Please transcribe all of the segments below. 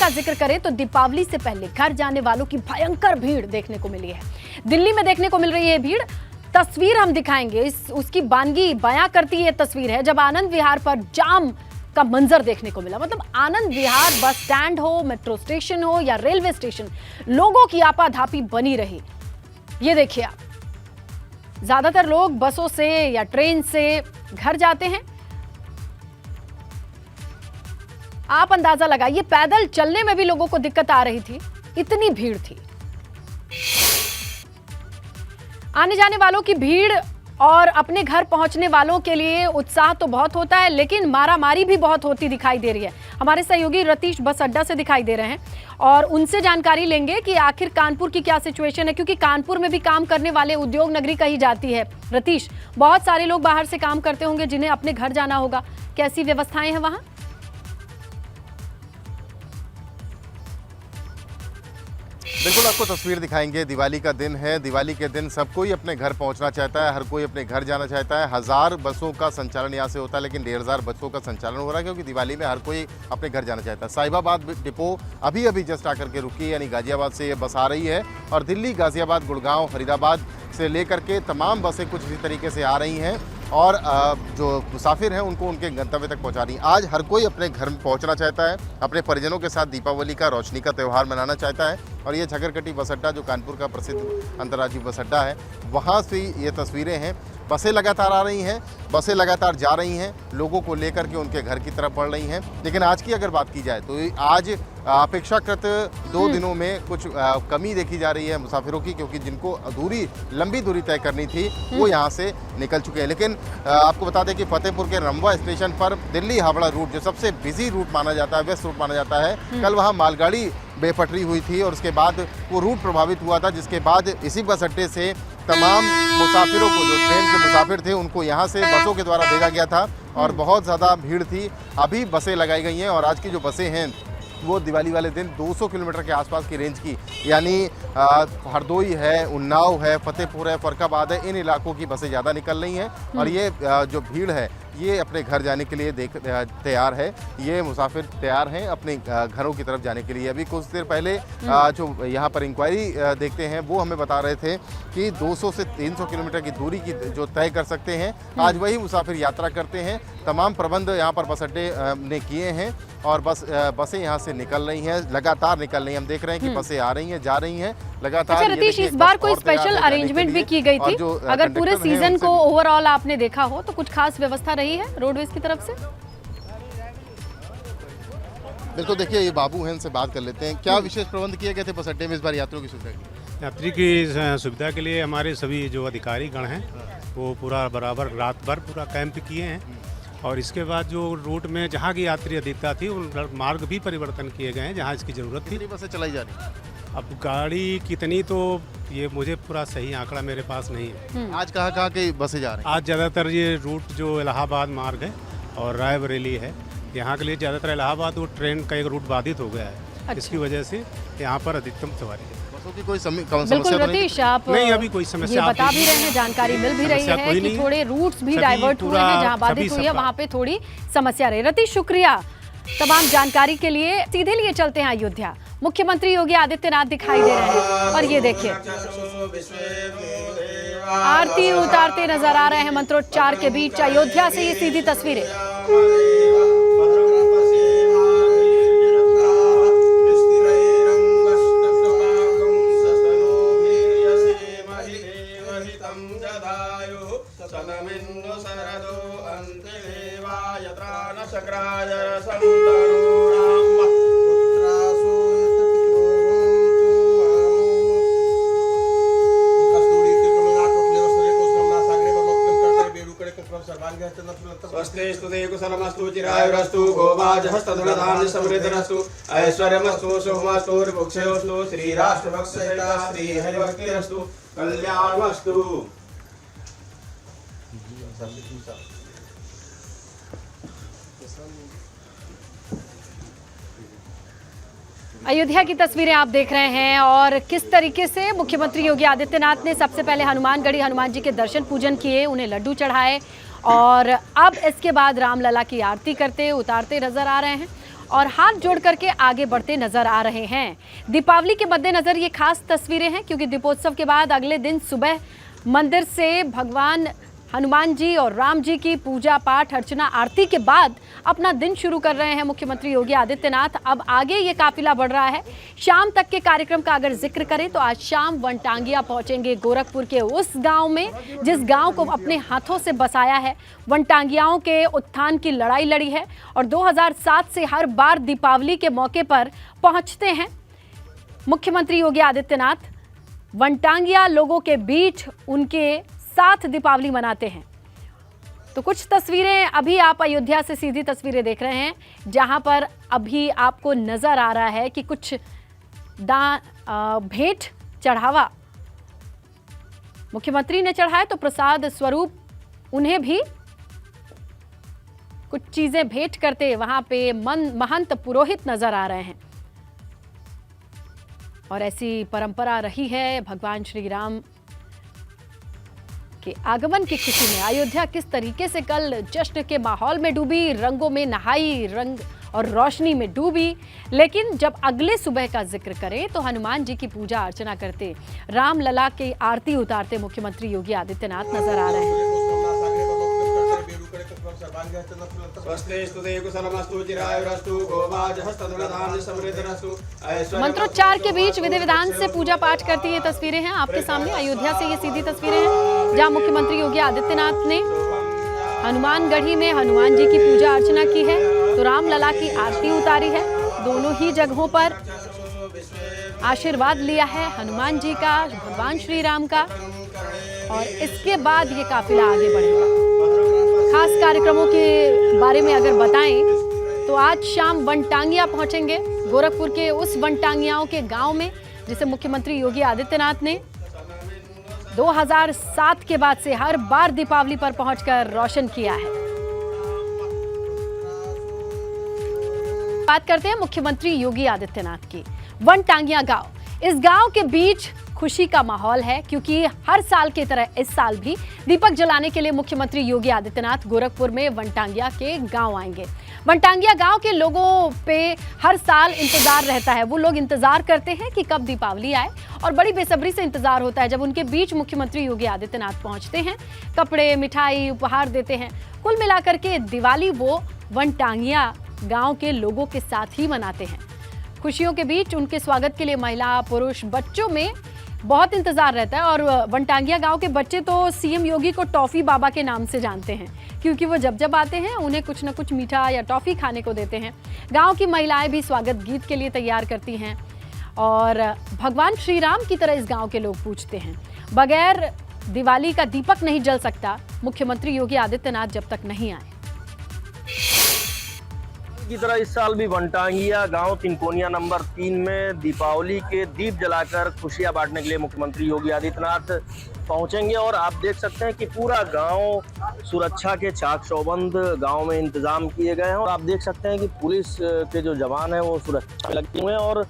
का जिक्र करें तो दीपावली से पहले घर जाने वालों की भयंकर भीड़ देखने को मिली है। दिल्ली में देखने को मिल रही है भीड़। तस्वीर हम दिखाएंगे, उसकी बानगी बयां करती ये तस्वीर है जब आनंद विहार पर जाम का मंजर देखने को मिला। मतलब आनंद विहार बस स्टैंड हो, मेट्रो स्टेशन हो या रेलवे स्टेशन, लोगों की आपाधापी बनी रही। ये देखिए आप, ज्यादातर लोग बसों से या ट्रेन से घर जाते हैं। आप अंदाजा लगाइए, पैदल चलने में भी लोगों को दिक्कत आ रही थी, इतनी भीड़ थी। आने जाने वालों की भीड़ और अपने घर पहुंचने वालों के लिए उत्साह तो बहुत होता है, लेकिन मारामारी भी बहुत होती दिखाई दे रही है। हमारे सहयोगी रतीश बस अड्डा से दिखाई दे रहे हैं और उनसे जानकारी लेंगे कि आखिर कानपुर की क्या सिचुएशन है, क्योंकि कानपुर में भी काम करने वाले उद्योग नगरी कही जाती है। रतीश, बहुत सारे लोग बाहर से काम करते होंगे जिन्हें अपने घर जाना होगा, कैसी व्यवस्थाएं हैं वहां? बिल्कुल आपको तस्वीर दिखाएंगे। दिवाली का दिन है, दिवाली के दिन सब कोई अपने घर पहुंचना चाहता है, हर कोई अपने घर जाना चाहता है। 1000 बसों का संचालन यहाँ से होता है, लेकिन 1500 बसों का संचालन हो रहा है क्योंकि दिवाली में हर कोई अपने घर जाना चाहता है। साहिबाबाद डिपो अभी अभी जस्ट आकर के रुकी, यानी गाजियाबाद से ये बस आ रही है और दिल्ली, गाजियाबाद, गुड़गांव, फरीदाबाद से लेकर के तमाम बसें कुछ इसी तरीके से आ रही हैं और जो मुसाफिर हैं उनको उनके गंतव्य तक पहुंचा रही हैं। आज हर कोई अपने घर में पहुंचना चाहता है, अपने परिजनों के साथ दीपावली का, रोशनी का त्यौहार मनाना चाहता है। और ये झकरकटी बस अड्डा जो कानपुर का प्रसिद्ध अंतर्राज्यीय बस अड्डा है, वहाँ से ये तस्वीरें हैं। बसें लगातार आ रही हैं, बसें लगातार जा रही हैं, लोगों को लेकर के उनके घर की तरफ बढ़ रही हैं। लेकिन आज की अगर बात की जाए तो आज अपेक्षाकृत 2 दिनों में कुछ कमी देखी जा रही है मुसाफिरों की, क्योंकि जिनको लंबी दूरी तय करनी थी वो यहाँ से निकल चुके हैं। लेकिन आपको बता दें कि फतेहपुर के रमवा स्टेशन पर दिल्ली हावड़ा रूट, जो सबसे बिजी रूट माना जाता है, व्यस्त रूट माना जाता है, कल वहाँ मालगाड़ी बेपटरी हुई थी और उसके बाद वो रूट प्रभावित हुआ था, जिसके बाद इसी बस अड्डे से तमाम मुसाफिरों को, जो ट्रेन के मुसाफिर थे, उनको यहाँ से बसों के द्वारा भेजा गया था और बहुत ज़्यादा भीड़ थी। अभी बसें लगाई गई हैं और आज की जो बसें हैं वो दिवाली वाले दिन 200 किलोमीटर के आसपास की रेंज की, यानी हरदोई है, उन्नाव है, फतेहपुर है, फरखाबाद है, इन इलाकों की बसें ज़्यादा निकल रही हैं और ये जो भीड़ है ये अपने घर जाने के लिए तैयार है। ये मुसाफिर तैयार हैं अपने घरों की तरफ जाने के लिए। अभी कुछ देर पहले जो यहाँ पर इंक्वायरी देखते हैं वो हमें बता रहे थे कि 200 से 300 किलोमीटर की दूरी की जो तय कर सकते हैं, आज वही मुसाफिर यात्रा करते हैं। तमाम प्रबंध यहाँ पर बस अड्डे ने किए हैं और बसें यहाँ से निकल रही हैं, लगातार निकल रही हैं। हम देख रहे हैं कि बसें आ रही हैं, जा रही हैं लगातार। अच्छा रतीश, इस बार कोई स्पेशल अरेंजमेंट भी की गई थी? अगर पूरे सीजन को ओवरऑल आपने देखा हो तो कुछ खास व्यवस्था रही है रोडवेज की तरफ से? बिल्कुल, देखिए ये बाबू हैं, इनसे बात कर लेते हैं। क्या विशेष प्रबंध किए गए थे बस अड्डे में इस बार यात्रियों की सुविधा के लिए? यात्री की सुविधा के लिए हमारे सभी जो अधिकारी गण हैं वो पूरा बराबर रात भर पूरा कैंप किए हैं और इसके बाद जो रूट में जहाँ की यात्री अधिकता थी उन मार्ग भी परिवर्तन किए गए हैं जहाँ इसकी ज़रूरत थी। कितनी बसें चलाई जा रही हैं? अब गाड़ी कितनी तो ये मुझे पूरा सही आंकड़ा मेरे पास नहीं है। आज कहाँ की बसें जा रही हैं? आज ज़्यादातर ये रूट जो इलाहाबाद मार्ग है और रायबरेली है, यहाँ के लिए ज़्यादातर इलाहाबाद वो ट्रेन का एक रूट बाधित हो गया है। अच्छा। इसकी वजह से यहाँ पर अधिकतम सवारी है। बसों की कोई बिल्कुल समस्या रतीश, आप नहीं, अभी कोई समस्या ये बता भी रहे हैं, जानकारी मिल भी रही है कि थोड़े रूट्स भी डाइवर्ट हुए हैं, जहाँ बाधित हुई है वहाँ पे थोड़ी समस्या रही। रतीश, शुक्रिया तमाम जानकारी के लिए। सीधे लिए चलते हैं अयोध्या। मुख्यमंत्री योगी आदित्यनाथ दिखाई दे रहे हैं और ये देखिए आरती उतारते नजर आ रहे हैं मंत्रोच्चार के बीच। अयोध्या से ये सीधी तस्वीरें। स्वस्ति कुशलमस्तु चिरायुरस्तु गोवाजहस्तधनधान्य समृद्धिरस्तु ऐश्वर्यमस्तु शुभमस्तु ऋभुक्षयोस्तु श्रीराष्ट्रभक्तसहिता श्रीहरिभक्तिरस्तु कल्याणमस्तु। अयोध्या की तस्वीरें आप देख रहे हैं और किस तरीके से मुख्यमंत्री योगी आदित्यनाथ ने सबसे पहले हनुमानगढ़ी हनुमान जी के दर्शन पूजन किए, उन्हें लड्डू चढ़ाए और अब इसके बाद रामलला की आरती करते उतारते नजर आ रहे हैं। और हाथ जोड़ करके आगे बढ़ते नजर आ रहे हैं। दीपावली के मद्देनजर ये खास तस्वीरें हैं क्योंकि दीपोत्सव के बाद अगले दिन सुबह मंदिर से भगवान हनुमान जी और राम जी की पूजा पाठ अर्चना आरती के बाद अपना दिन शुरू कर रहे हैं मुख्यमंत्री योगी आदित्यनाथ। अब आगे ये काफिला बढ़ रहा है। शाम तक के कार्यक्रम का अगर जिक्र करें तो आज शाम वनटांगिया पहुंचेंगे गोरखपुर के उस गांव में जिस गांव को अपने हाथों से बसाया है, वनटांगियाओं के उत्थान की लड़ाई लड़ी है और 2007 से हर बार दीपावली के मौके पर पहुंचते हैं मुख्यमंत्री योगी आदित्यनाथ। वनटांगिया लोगों के बीच उनके साथ दीपावली मनाते हैं। तो कुछ तस्वीरें अभी आप अयोध्या से सीधी तस्वीरें देख रहे हैं जहां पर अभी आपको नजर आ रहा है कि कुछ भेंट चढ़ावा मुख्यमंत्री ने चढ़ाया तो प्रसाद स्वरूप उन्हें भी कुछ चीजें भेंट करते वहां पे महंत पुरोहित नजर आ रहे हैं। और ऐसी परंपरा रही है भगवान श्री राम के आगमन की खुशी में अयोध्या किस तरीके से कल जश्न के माहौल में डूबी, रंगों में नहाई, रंग और रोशनी में डूबी। लेकिन जब अगले सुबह का जिक्र करें तो हनुमान जी की पूजा अर्चना करते, राम लला की आरती उतारते मुख्यमंत्री योगी आदित्यनाथ नजर आ रहे हैं। मंत्रोच्चार के बीच विधि विधान से पूजा पाठ करती ये तस्वीरें हैं आपके सामने। अयोध्या से ये सीधी तस्वीरें हैं जहां मुख्यमंत्री योगी आदित्यनाथ ने हनुमानगढ़ी में हनुमान जी की पूजा अर्चना की है तो राम लला की आरती उतारी है। दोनों ही जगहों पर आशीर्वाद लिया है हनुमान जी का, भगवान श्री राम का। और इसके बाद ये काफिला आगे बढ़ेगा। खास कार्यक्रमों के बारे में अगर बताएं तो आज शाम वनटांगिया पहुंचेंगे गोरखपुर के उस वनटांगियाओं के गांव में जिसे मुख्यमंत्री योगी आदित्यनाथ ने 2007 के बाद से हर बार दीपावली पर पहुंचकर रोशन किया है। बात करते हैं मुख्यमंत्री योगी आदित्यनाथ की। वनटांगिया गांव, इस गांव के बीच खुशी का माहौल है क्योंकि हर साल की तरह इस साल भी दीपक जलाने के लिए मुख्यमंत्री योगी आदित्यनाथ गोरखपुर में वनटांगिया के गांव आएंगे। वनटांगिया गांव के लोगों पे हर साल इंतजार रहता है। वो लोग इंतजार करते हैं कि कब दीपावली आए और बड़ी बेसब्री से इंतजार होता है जब उनके बीच मुख्यमंत्री योगी आदित्यनाथ पहुंचते हैं, कपड़े मिठाई उपहार देते हैं। कुल मिलाकर के दिवाली वो वनटांगिया गांव के लोगों के साथ ही मनाते हैं। खुशियों के बीच उनके स्वागत के लिए महिला पुरुष बच्चों में बहुत इंतजार रहता है और वनटांगिया गांव के बच्चे तो सीएम योगी को टॉफी बाबा के नाम से जानते हैं क्योंकि वो जब आते हैं उन्हें कुछ न कुछ मीठा या टॉफी खाने को देते हैं। गांव की महिलाएं भी स्वागत गीत के लिए तैयार करती हैं और भगवान श्री राम की तरह इस गांव के लोग पूछते हैं। बगैर दिवाली का दीपक नहीं जल सकता मुख्यमंत्री योगी आदित्यनाथ जब तक नहीं आए। की तरह इस साल भी वनटांगिया गांव तिनकोनिया नंबर 3 में दीपावली के दीप जलाकर खुशियां बांटने के लिए मुख्यमंत्री योगी आदित्यनाथ पहुंचेंगे और आप देख सकते हैं कि पूरा गांव सुरक्षा के चाक चौबंद गांव में इंतजाम किए गए हैं और आप देख सकते हैं कि पुलिस के जो जवान हैं वो सुरक्षा में लगे हुए हैं। और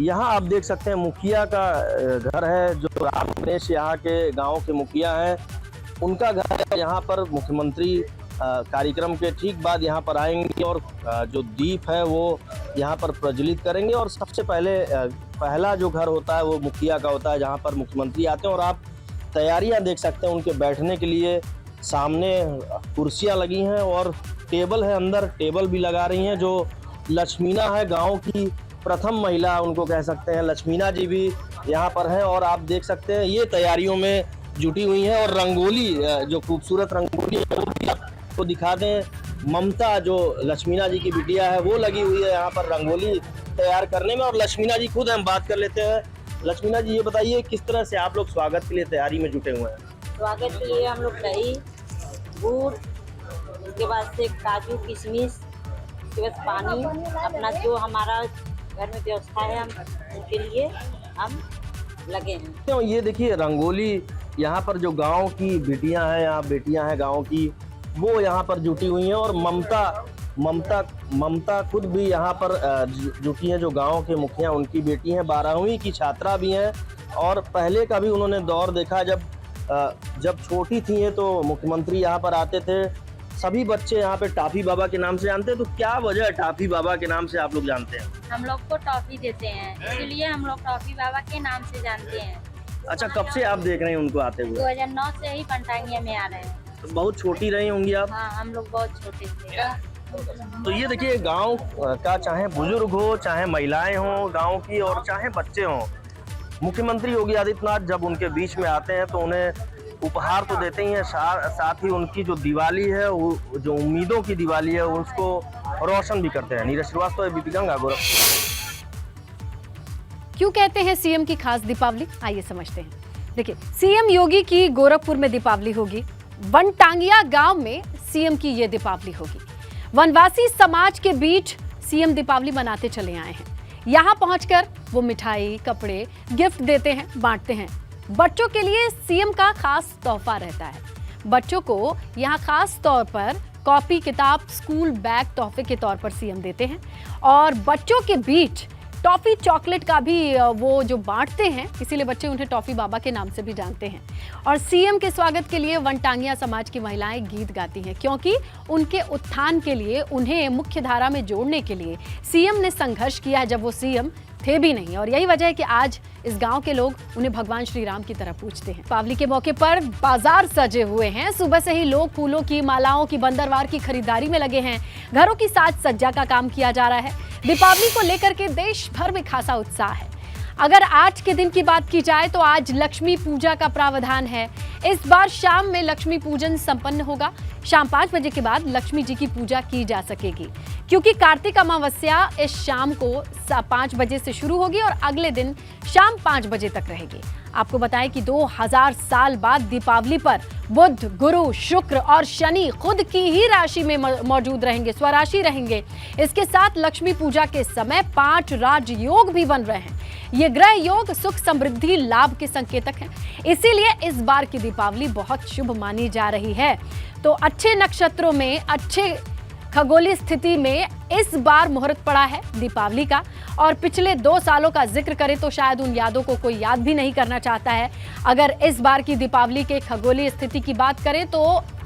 यहाँ आप देख सकते हैं मुखिया का घर है, जो राम गणेश यहाँ के गाँव के मुखिया हैं, उनका घर है। यहाँ पर मुख्यमंत्री कार्यक्रम के ठीक बाद यहाँ पर आएंगे और जो दीप है वो यहाँ पर प्रज्वलित करेंगे और सबसे पहला जो घर होता है वो मुखिया का होता है जहाँ पर मुख्यमंत्री आते हैं। और आप तैयारियाँ देख सकते हैं उनके बैठने के लिए, सामने कुर्सियाँ लगी हैं और टेबल है, अंदर टेबल भी लगा रही हैं। जो लक्ष्मीना है गाँव की प्रथम महिला उनको कह सकते हैं, लक्ष्मीना जी भी यहाँ पर हैं और आप देख सकते हैं ये तैयारियों में जुटी हुई हैं। और रंगोली, जो खूबसूरत रंगोली है वो भी आपको दिखा दें। ममता जो लक्ष्मीना जी की बिटिया है वो लगी हुई है यहाँ पर रंगोली तैयार करने में और लक्ष्मीना जी खुद हम बात कर लेते हैं। लक्ष्मीना जी ये बताइए किस तरह से आप लोग स्वागत के लिए तैयारी में जुटे हुए हैं? स्वागत के लिए हम लोग दही, गुड़, उसके बाद से काजू किशमिश, उसके बाद पानी, अपना जो हमारा घर में व्यवस्था है हम उनके लिए हम लगे हैं। तो ये देखिए रंगोली, यहाँ पर जो गांव की बिटियां हैं, यहाँ बेटियां हैं गांव की, वो यहाँ पर जुटी हुई हैं और ममता खुद भी यहाँ पर जुटी हैं, जो गांव के मुखिया उनकी बेटी हैं, 12वीं की छात्रा भी हैं। और पहले का भी उन्होंने दौर देखा जब छोटी थी हैं तो मुख्यमंत्री यहाँ पर आते थे, सभी बच्चे यहाँ पे टॉफी बाबा के नाम से जानते हैं, तो क्या वजह है टॉफी बाबा के नाम से आप लोग जानते हैं? हम लोग को टॉफी देते हैं, इसलिए हम लोग टॉफी बाबा के नाम से जानते हैं। अच्छा, कब से आप देख रहे हैं उनको आते हुए? 2009 से ही पंटांगिया में आ रहे हैं। तो बहुत छोटी रही होंगी आप। हाँ, हम लोग बहुत छोटे थे। तो ये देखिए, गांव का चाहे बुजुर्ग हो, चाहे महिलाएं हों गांव की, और चाहे बच्चे हों, मुख्यमंत्री योगी आदित्यनाथ जब उनके बीच में आते हैं तो उन्हें उपहार तो देते ही हैं, साथ ही उनकी जो दिवाली है, वो जो उम्मीदों की दिवाली है, उसको रोशन भी करते हैं। नीरज श्रीवास्तव, एबीपी गंगा, गोरखपुर। क्यों कहते हैं सीएम की खास दीपावली, आइए समझते हैं। देखिए, सीएम योगी की गोरखपुर में दीपावली होगी, वनटांगिया गांव में सीएम की ये दीपावली होगी। वनवासी समाज के बीच सीएम दीपावली मनाते चले आए हैं। यहां पहुंचकर वो मिठाई, कपड़े, गिफ्ट देते हैं, बांटते हैं। बच्चों के लिए सीएम का खास तोहफा रहता है। बच्चों को यहां खास तौर पर कॉपी, किताब, स्कूल बैग तोहफे के तौर पर सीएम देते हैं। और बच्चों के बीच टॉफी, चॉकलेट का भी वो जो बांटते हैं, इसीलिए बच्चे उन्हें टॉफी बाबा के नाम से भी जानते हैं। और सीएम के स्वागत के लिए वनटांगिया समाज की महिलाएं गीत गाती हैं, क्योंकि उनके उत्थान के लिए, उन्हें मुख्य धारा में जोड़ने के लिए सीएम ने संघर्ष किया है, जब वो सीएम थे भी नहीं। और यही वजह है कि आज इस गांव के लोग उन्हें भगवान श्री राम की तरह पूजते हैं। दीपावली के मौके पर बाजार सजे हुए हैं। सुबह से ही लोग फूलों की मालाओं की, बंदरवार की खरीदारी में लगे हैं। घरों की साज सज्जा का काम किया जा रहा है। दीपावली को लेकर के देश भर में खासा उत्साह है। अगर आज के दिन की बात की जाए तो आज लक्ष्मी पूजा का प्रावधान है। इस बार शाम में लक्ष्मी पूजन संपन्न होगा। शाम 5 बजे के बाद लक्ष्मी जी की पूजा की जा सकेगी, क्योंकि कार्तिक अमावस्या इस शाम को 5 बजे से शुरू होगी और अगले दिन शाम 5 बजे तक रहेगी। आपको बताएं कि 2000 साल बाद दीपावली पर बुध, गुरु, शुक्र और शनि खुद की ही राशि में मौजूद रहेंगे, स्वराशि रहेंगे। इसके साथ लक्ष्मी पूजा के समय 5 राजयोग भी बन रहे हैं। ये ग्रह योग सुख, समृद्धि, लाभ के संकेतक हैं। इसीलिए इस बार की दीपावली बहुत शुभ मानी जा रही है। तो अच्छे नक्षत्रों में, अच्छे खगोलीय स्थिति में इस बार मुहूर्त पड़ा है दीपावली का। और पिछले 2 सालों का जिक्र करें तो शायद उन यादों को कोई याद भी नहीं करना चाहता है। अगर इस बार की दीपावली के खगोलीय स्थिति की बात करें तो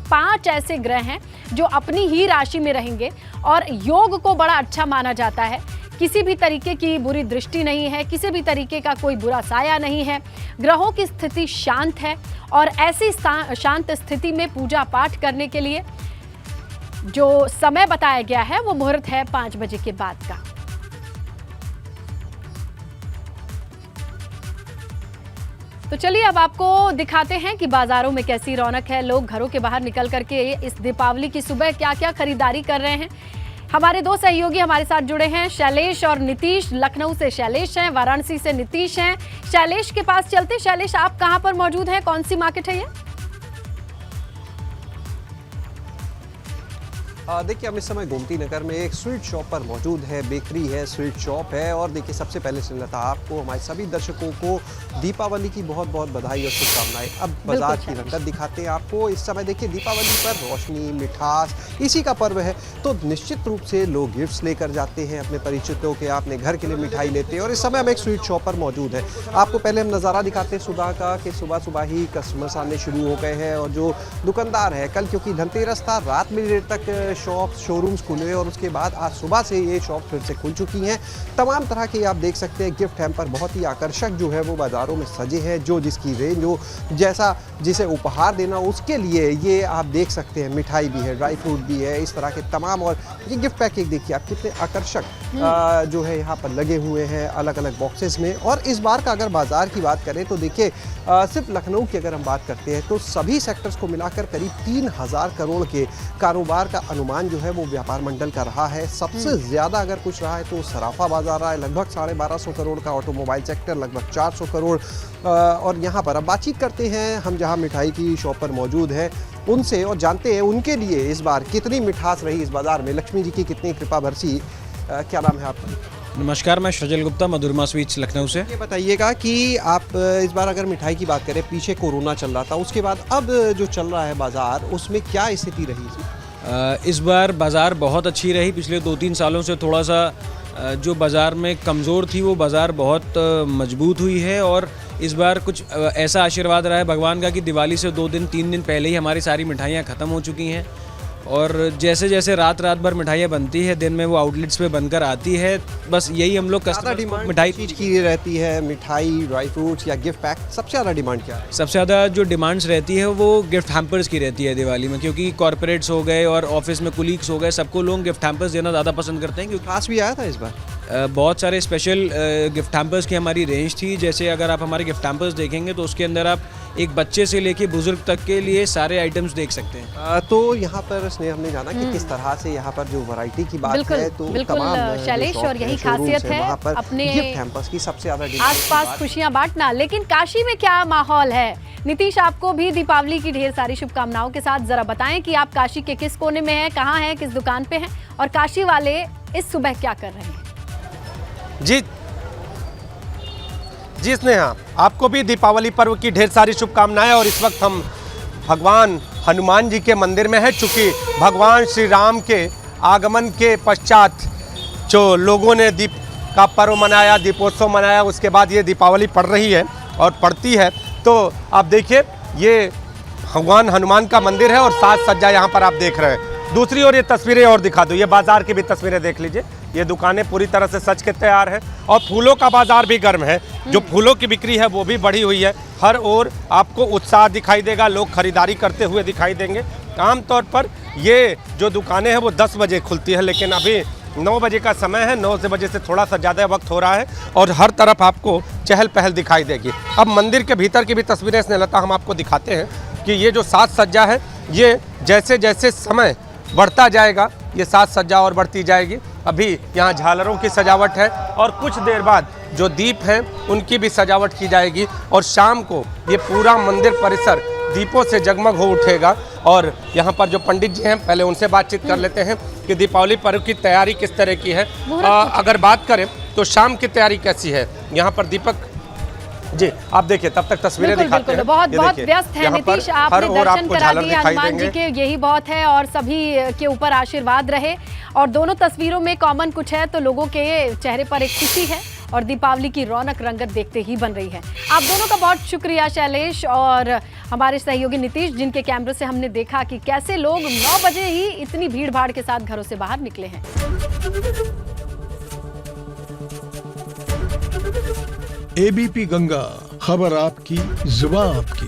5 ऐसे ग्रह हैं जो अपनी ही राशि में रहेंगे और योग को बड़ा अच्छा माना जाता है। किसी भी तरीके की बुरी दृष्टि नहीं है, किसी भी तरीके का कोई बुरा साया नहीं है। ग्रहों की स्थिति शांत है और ऐसी शांत स्थिति में पूजा पाठ करने के लिए जो समय बताया गया है वो मुहूर्त है 5 बजे के बाद का। तो चलिए अब आपको दिखाते हैं कि बाजारों में कैसी रौनक है। लोग घरों के बाहर निकल करके इस दीपावली की सुबह क्या क्या खरीदारी कर रहे हैं। हमारे 2 सहयोगी हमारे साथ जुड़े हैं, शैलेश और नीतीश। लखनऊ से शैलेश हैं, वाराणसी से नीतीश हैं। शैलेश के पास चलते। शैलेश, आप कहां पर मौजूद हैं, कौन सी मार्केट है ये? देखिए, हम इस समय गोमती नगर में एक स्वीट शॉप पर मौजूद है। बेकरी है, स्वीट शॉप है। और देखिए, सबसे पहले सुनता आपको, हमारे सभी दर्शकों को दीपावली की बहुत बहुत बधाई और शुभकामनाएं। अब बाजार की रंगत दिखाते हैं आपको। इस समय देखिए, दीपावली पर रोशनी, मिठास, इसी का पर्व है, तो निश्चित रूप से लोग गिफ्ट्स लेकर जाते हैं अपने परिचितों के, अपने घर के लिए मिठाई लेते हैं। और इस समय हम एक स्वीट शॉप पर मौजूद है। आपको पहले हम नज़ारा दिखाते हैं सुबह का, कि सुबह सुबह ही कस्टमर्स आने शुरू हो गए हैं। और जो दुकानदार है, कल क्योंकि धनतेरस था, रात में देर तक शॉप, शोरूम्स खुले और उसके बाद आज सुबह से ये शॉप फिर से खुल चुकी हैं। तमाम तरह के आप देख सकते हैं गिफ्ट हैम्पर बहुत ही आकर्षक जो है वो बाज़ारों में सजे हैं। जो जिसकी रेंज, जो जैसा जिसे उपहार देना, उसके लिए ये आप देख सकते हैं। मिठाई भी है, ड्राई फ्रूट भी है, इस तरह के तमाम। और ये गिफ्ट पैकेज देखिए आप कितने आकर्षक जो है यहाँ पर लगे हुए हैं अलग अलग बॉक्सेस में। और इस बार का अगर बाजार की बात करें तो देखिए, सिर्फ लखनऊ की अगर हम बात करते हैं तो सभी सेक्टर्स को मिलाकर करीब 3000 करोड़ के कारोबार का अनुमान जो है वो व्यापार मंडल का रहा है। सबसे ज़्यादा अगर कुछ रहा है तो सराफा बाजार रहा है, लगभग 1250 करोड़ का। ऑटोमोबाइल सेक्टर लगभग 400 करोड़। और यहाँ पर अब बातचीत करते हैं हम जहाँ मिठाई की शॉप पर मौजूद है उनसे, और जानते हैं उनके लिए इस बार कितनी मिठास रही इस बाज़ार में, लक्ष्मी जी की कितनी कृपा बरसी। क्या नाम है आपका? नमस्कार, मैं सजल गुप्ता, मधुरमा स्वीट्स लखनऊ से। ये बताइएगा कि आप इस बार अगर मिठाई की बात करें, पीछे कोरोना चल रहा था, उसके बाद अब जो चल रहा है बाज़ार, उसमें क्या स्थिति रही? इस बार बाज़ार बहुत अच्छी रही। पिछले 2-3 सालों से थोड़ा सा जो बाज़ार में कमज़ोर थी वो बाज़ार बहुत मजबूत हुई है। और इस बार कुछ ऐसा आशीर्वाद रहा है भगवान का कि दिवाली से 2 दिन 3 दिन पहले ही हमारी सारी मिठाइयाँ ख़त्म हो चुकी हैं। और जैसे जैसे रात भर मिठाइयाँ बनती है, दिन में वो आउटलेट्स पे बनकर आती है। बस यही हम लोग ज़्यादा कस्टमर डिमांड मिठाई चीज़ की रहती है, मिठाई, ड्राई फ्रूट्स या गिफ्ट पैक, सबसे ज़्यादा डिमांड क्या है? सबसे ज़्यादा जो डिमांड्स रहती है वो गिफ्ट हैम्पर्स की रहती है दिवाली में, क्योंकि कॉर्पोरेट्स हो गए और ऑफिस में कुलीग्स हो गए, सबको लोग गिफ्ट हैम्पर्स देना ज़्यादा पसंद करते हैं। क्योंकि खास भी आया था इस बार? बहुत सारे स्पेशल गिफ्ट हैम्पर्स की हमारी रेंज थी। जैसे अगर आप हमारे गिफ्ट हैम्पर्स देखेंगे तो उसके अंदर आप एक बच्चे से लेके बुजुर्ग तक के लिए सारे आइटम्स देख सकते हैं। तो यहाँ पर स्नेह हमने जाना कि किस तरह से यहाँ पर जो वैरायटी की बात बिल्कुल, है, तो बिल्कुल, तमाम जो शैलेश, शॉप और यही हैं, शोरूम्स खासियत हैं, है वहाँ पर अपने गिफ्ट हैम्पर्स की सबसे ज़्यादा डिमांड आसपास खुशियां बांटना। लेकिन काशी में क्या माहौल है? नीतीश, आपको भी दीपावली की ढेर सारी शुभकामनाओं के साथ जरा बताएं कि आप काशी के किस कोने में हैं, कहाँ हैं, किस दुकान पे हैं और काशी वाले इस सुबह क्या कर रहे हैं? जी स्नेहा, आपको भी दीपावली पर्व की ढेर सारी शुभकामनाएं। और इस वक्त हम भगवान हनुमान जी के मंदिर में हैं, चूँकि भगवान श्री राम के आगमन के पश्चात जो लोगों ने दीप का पर्व मनाया, दीपोत्सव मनाया, उसके बाद ये दीपावली पड़ रही है और पड़ती है। तो आप देखिए, ये भगवान हनुमान का मंदिर है और साज सज्जा यहाँ पर आप देख रहे हैं। दूसरी ओर ये तस्वीरें और दिखा दो, ये बाजार की भी तस्वीरें देख लीजिए। ये दुकानें पूरी तरह से सज के तैयार हैं और फूलों का बाजार भी गर्म है। जो फूलों की बिक्री है वो भी बढ़ी हुई है। हर ओर आपको उत्साह दिखाई देगा, लोग खरीदारी करते हुए दिखाई देंगे। आमतौर पर ये जो दुकानें हैं वो 10 बजे खुलती है, लेकिन अभी 9 बजे का समय है। 9 बजे से थोड़ा सा ज़्यादा वक्त हो रहा है और हर तरफ आपको चहल पहल दिखाई देगी। अब मंदिर के भीतर की भी तस्वीरें स्नेहलता हम आपको दिखाते हैं कि ये जो साज सज्जा है, ये जैसे जैसे समय बढ़ता जाएगा ये साज सज्जा और बढ़ती जाएगी। अभी यहाँ झालरों की सजावट है और कुछ देर बाद जो दीप हैं उनकी भी सजावट की जाएगी और शाम को ये पूरा मंदिर परिसर दीपों से जगमग हो उठेगा। और यहाँ पर जो पंडित जी हैं, पहले उनसे बातचीत कर लेते हैं कि दीपावली पर्व की तैयारी किस तरह की है। अगर बात करें तो शाम की तैयारी कैसी है यहाँ पर? दीपक जी, आप देखिए, तब तक तस्वीरें दिखाते हैं। बहुत बहुत व्यस्त है नीतीश, आपने दर्शन करा दिए हनुमान जी के, यही बहुत है और सभी के ऊपर आशीर्वाद रहे। और दोनों तस्वीरों में कॉमन कुछ है, तो लोगों के चेहरे पर एक खुशी है और दीपावली की रौनक रंगत देखते ही बन रही है। आप दोनों का बहुत शुक्रिया शैलेश और हमारे सहयोगी नीतीश, जिनके कैमरे से हमने देखा कि कैसे लोग 9 बजे ही इतनी भीड़ भाड़ के साथ घरों से बाहर निकले हैं। एबीपी गंगा, खबर आपकी, जुबान आपकी।